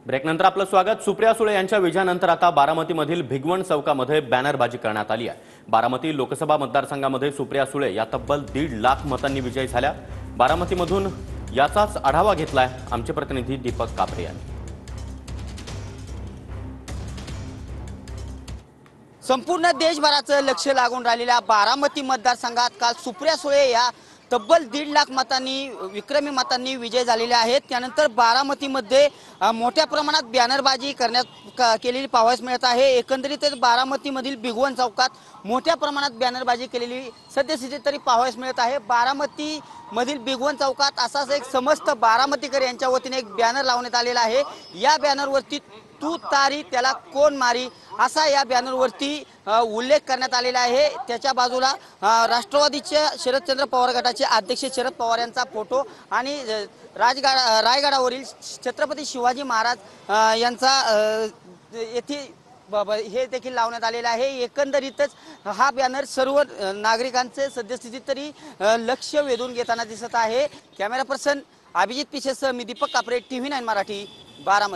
ब्रेकनंतर आपलं स्वागत। सुप्रिया सुळे यांच्या विजयानंतर आता बारामतीमधील भिगवण चौकामध्ये बॅनरबाजी करण्यात आली आहे। बारामती लोकसभा मतदारसंघामध्ये सुप्रिया सुळे या तब्बल 1.5 लाख मतांनी विजयी झाल्या। बारामतीमधून याचाच आढावा घेतलाय आमचे प्रतिनिधी दीपक कापरे यांनी। संपूर्ण देशभराचं लक्ष लागून राहिलेल्या बारामती मतदारसंघात काल सुप्रिया सुळे या तब्बल 1.5 लाख मतांनी विक्रमी मतांनी विजय झालेले आहेत। त्यानंतर बारामतीमध्ये मोठ्या प्रमाणात बॅनरबाजी केलेली पाहावयास मिळत आहे। एकंदरीतच बारामतीमधील भिगवण चौकात मोठ्या प्रमाणात बॅनरबाजी केलेली सद्यस्थिती तरी पाहावयास मिळत आहे। बारामतीमधील भिगवण चौकात असाच एक समस्त बारामतीकर यांच्या वतीने एक बॅनर लावण्यात आलेला आहे। या बॅनरवरती तू तारी त्याला कोण मारी असा या बॅनरवरती उल्लेख करण्यात आलेला आहे। त्याच्या बाजूला राष्ट्रवादीचे शरदचंद्र पवार गटाचे अध्यक्ष शरद पवार यांचा फोटो आणि रायगडावरील छत्रपती शिवाजी महाराज यांचा येथे हे देखील लावण्यात आलेला आहे। एकंदरीतच हा बॅनर सर्व नागरिकांचे सद्यस्थिती तरी लक्ष वेधून घेताना दिसत आहे। कॅमेरा पर्सन अभिजित पिशेसह मी दीपक कापरे, TV9 मराठी, बारामती।